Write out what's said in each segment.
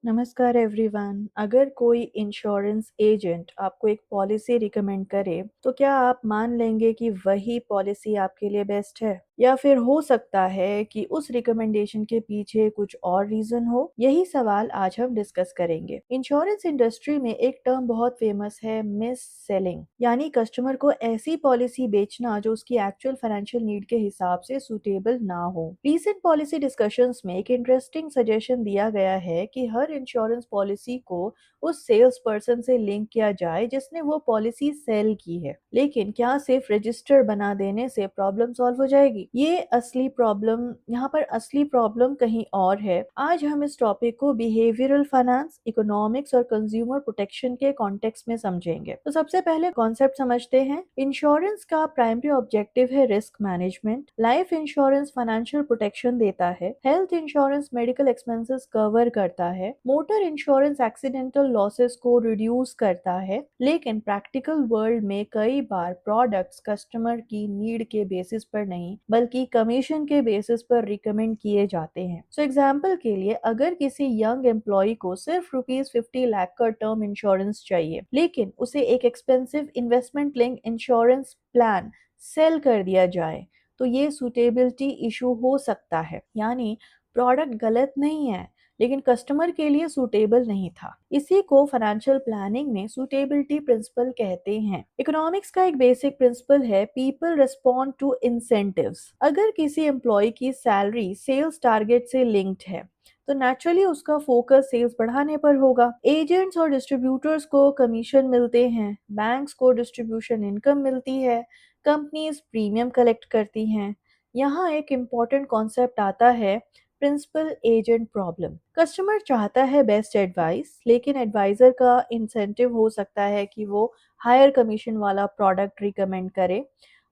नमस्कार एवरीवन। अगर कोई इंश्योरेंस एजेंट आपको एक पॉलिसी रिकमेंड करे, तो क्या आप मान लेंगे कि वही पॉलिसी आपके लिए बेस्ट है? या फिर हो सकता है कि उस रिकमेंडेशन के पीछे कुछ और रीज़न हो? यही सवाल आज हम डिस्कस करेंगे। इंश्योरेंस इंडस्ट्री में एक टर्म बहुत फेमस है, मिस सेलिंग, यानी कस्टमर को ऐसी पॉलिसी बेचना जो उसकी एक्चुअल फाइनेंशियल नीड के हिसाब से सूटेबल ना हो। रीसेंट पॉलिसी डिस्कशंस में एक इंटरेस्टिंग सजेशन दिया गया है कि हर इंश्योरेंस पॉलिसी को उस सेल्स पर्सन से लिंक किया जाए जिसने वो पॉलिसी सेल की है। लेकिन क्या सिर्फ रजिस्टर बना देने से प्रॉब्लम सॉल्व हो जाएगी? यहाँ पर असली प्रॉब्लम कहीं और है। आज हम इस टॉपिक को बिहेवियरल फाइनेंस, इकोनॉमिक्स और कंज्यूमर प्रोटेक्शन के कॉन्टेक्स्ट में समझेंगे। तो सबसे पहले कॉन्सेप्ट समझते हैं। इंश्योरेंस का प्राइमरी ऑब्जेक्टिव है risk management. Life insurance financial protection देता है, health insurance medical expenses cover करता है, मोटर इंश्योरेंस एक्सीडेंटल लॉसेस को रिड्यूस करता है। लेकिन प्रैक्टिकल वर्ल्ड में कई बार प्रोडक्ट्स कस्टमर की नीड के बेसिस पर नहीं बल्कि कमीशन के बेसिस पर रिकमेंड किए जाते हैं। सो एग्जाम्पल के लिए, अगर किसी यंग एम्प्लॉय को सिर्फ ₹50 लाख का टर्म इंश्योरेंस चाहिए, लेकिन उसे एक expensive investment link insurance plan sell कर दिया जाए, तो ये सूटेबिलिटी इशू हो सकता है। यानी प्रोडक्ट गलत नहीं है, लेकिन कस्टमर के लिए सूटेबल नहीं था। इसी को फाइनेंशियल प्लानिंग में सूटेबिलिटी प्रिंसिपल कहते हैं। इकोनॉमिक्स का एक बेसिक प्रिंसिपल है, पीपल रिस्पॉन्ड टू इंसेंटिव्स। अगर किसी एम्प्लॉय की सैलरी सेल्स टारगेट से लिंक्ड है, तो नेचुरली उसका फोकस सेल्स बढ़ाने पर होगा। एजेंट्स और डिस्ट्रीब्यूटर्स को कमीशन मिलते हैं, बैंक्स को डिस्ट्रीब्यूशन इनकम मिलती है, कंपनीज प्रीमियम कलेक्ट करती हैं। यहाँ एक इम्पॉर्टेंट कॉन्सेप्ट आता है, प्रिंसिपल एजेंट प्रॉब्लम। कस्टमर चाहता है बेस्ट एडवाइस, लेकिन एडवाइजर का इंसेंटिव हो सकता है कि वो हायर कमीशन वाला प्रोडक्ट रिकमेंड करे।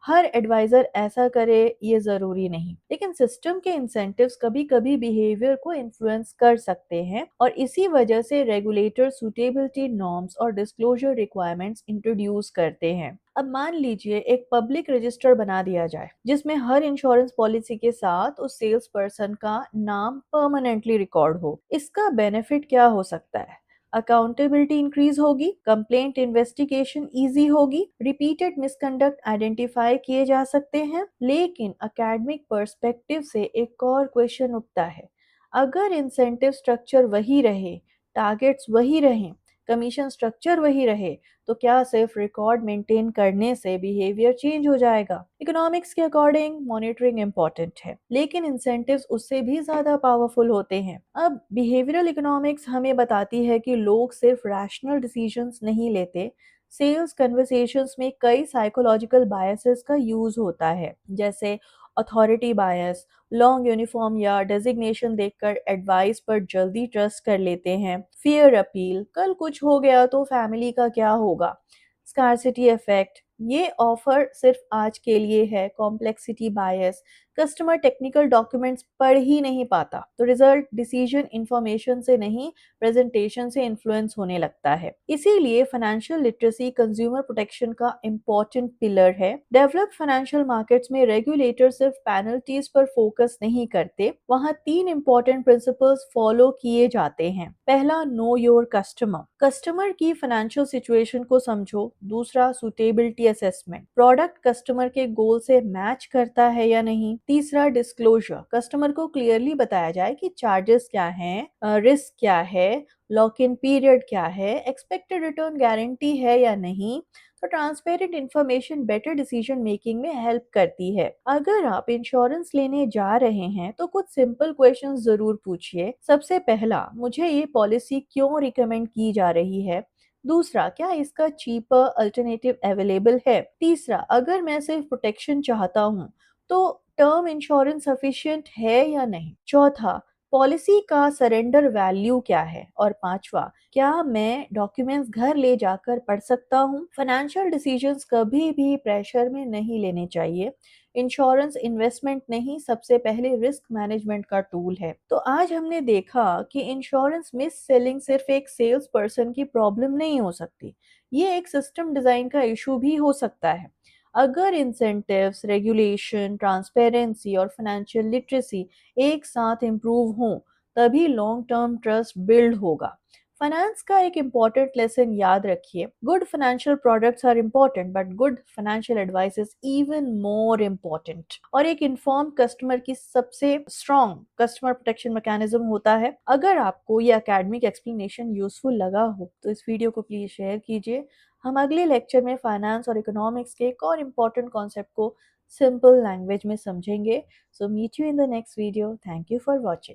हर एडवाइजर ऐसा करे ये ज़रूरी नहीं, लेकिन सिस्टम के इंसेंटिव्स कभी-कभी बिहेवियर को इन्फ्लुएंस कर सकते हैं और इसी वजह से रेगुलेटर सूटेबिलिटी नॉर्म्स और डिस्क्लोजर रिक्वायरमेंट्स इंट्रोड्यूस करते हैं। अब मान लीजिए एक पब्लिक रजिस्टर बना दिया जाए जिसमें हर इंश्योरेंस पॉलिसी के साथ उस सेल्स पर्सन का नाम परमानेंटली रिकॉर्ड हो। इसका बेनिफिट क्या हो सकता है? अकाउंटेबिलिटी इंक्रीज होगी, कंप्लेंट इन्वेस्टिगेशन इजी होगी, रिपीटेड मिसकंडक्ट आइडेंटिफाई किए जा सकते हैं। लेकिन एकेडमिक पर्सपेक्टिव से एक और क्वेश्चन उठता है, अगर इंसेंटिव स्ट्रक्चर वही रहे, टारगेट्स वही रहें, कमीशन स्ट्रक्चर वही रहे, तो क्या सिर्फ रिकॉर्ड मेंटेन करने से बिहेवियर चेंज हो जाएगा? इकोनॉमिक्स के अकॉर्डिंग मॉनिटरिंग इंपॉर्टेंट है, लेकिन इंसेंटिव्स उससे भी ज्यादा पावरफुल होते हैं। अब बिहेवियरल इकोनॉमिक्स हमें बताती है कि लोग सिर्फ रैशनल डिसीजंस नहीं लेते। सेल्स कन्वर्सेशंस में कई साइकोलॉजिकल बायसेस का यूज होता है, जैसे अथॉरिटी बायस, लॉन्ग यूनिफॉर्म या डेजिग्नेशन देखकर एडवाइस पर जल्दी ट्रस्ट कर लेते हैं, फियर अपील, कल कुछ हो गया तो फैमिली का क्या होगा, स्कार्सिटी इफेक्ट, ये ऑफर सिर्फ आज के लिए है, कॉम्प्लेक्सिटी बायस, कस्टमर टेक्निकल डॉक्यूमेंट्स पढ़ ही नहीं पाता, तो रिजल्ट डिसीजन इंफॉर्मेशन से नहीं, प्रेजेंटेशन से इन्फ्लुएंस होने लगता है। इसीलिए फाइनेंशियल लिटरेसी कंज्यूमर प्रोटेक्शन का इम्पोर्टेंट पिलर है। डेवलप्ड फाइनेंशियल मार्केट्स में रेगुलेटर सिर्फ पेनल्टीज पर फोकस नहीं करते, वहाँ तीन इम्पोर्टेंट प्रिंसिपल्स फॉलो किए जाते हैं। पहला, नो योर कस्टमर, कस्टमर की फाइनेंशियल सिचुएशन को समझो। दूसरा, सुटेबिलिटी असेसमेंट, प्रोडक्ट कस्टमर के गोल से मैच करता है या नहीं। तीसरा, डिस्क्लोजर, कस्टमर को क्लियरली बताया जाए कि चार्जेस क्या हैं, रिस्क क्या है, लॉक इन पीरियड क्या है, एक्सपेक्टेड रिटर्न गारंटी है या नहीं। तो transparent information better decision making में हेल्प करती है। अगर आप इंश्योरेंस लेने जा रहे हैं तो कुछ सिंपल क्वेश्चंस जरूर पूछिए। सबसे पहला, मुझे ये पॉलिसी क्यों रिकमेंड की जा रही है? दूसरा, क्या इसका चीपर अल्टरनेटिव अवेलेबल है? तीसरा, अगर मैं सिर्फ प्रोटेक्शन चाहता हूँ तो टर्म इंश्योरेंस सफिशिएंट है या नहीं? चौथा, पॉलिसी का सरेंडर वैल्यू क्या है? और पांचवा, क्या मैं डॉक्यूमेंट्स घर ले जाकर पढ़ सकता हूँ? फाइनेंशियल डिसीजंस कभी भी प्रेशर में नहीं लेने चाहिए। इंश्योरेंस इन्वेस्टमेंट नहीं, सबसे पहले रिस्क मैनेजमेंट का टूल है। तो आज हमने देखा कि इंश्योरेंस मिस सेलिंग सिर्फ एक सेल्स पर्सन की प्रॉब्लम नहीं हो सकती, ये एक सिस्टम डिजाइन का इशू भी हो सकता है। अगर इंसेंटिव्स, रेगुलेशन, ट्रांसपेरेंसी और फाइनेंशियल लिटरेसी एक साथ इम्प्रूव हों, तभी लॉन्ग टर्म ट्रस्ट बिल्ड होगा। फाइनेंस का एक इम्पॉर्टेंट लेसन याद रखिए, good financial products are important but good financial advice is even more important. और एक इन्फॉर्म कस्टमर की सबसे स्ट्रॉन्ग कस्टमर प्रोटेक्शन मैकेनिज्म होता है। अगर आपको ये एकेडमिक एक्सप्लेनेशन यूजफुल लगा हो तो इस वीडियो को प्लीज शेयर कीजिए। हम अगले लेक्चर में फाइनेंस और इकोनॉमिक्स के एक और इम्पॉर्टेंट कॉन्सेप्ट को सिंपल लैंग्वेज में समझेंगे। So meet you in the next video. Thank you for watching.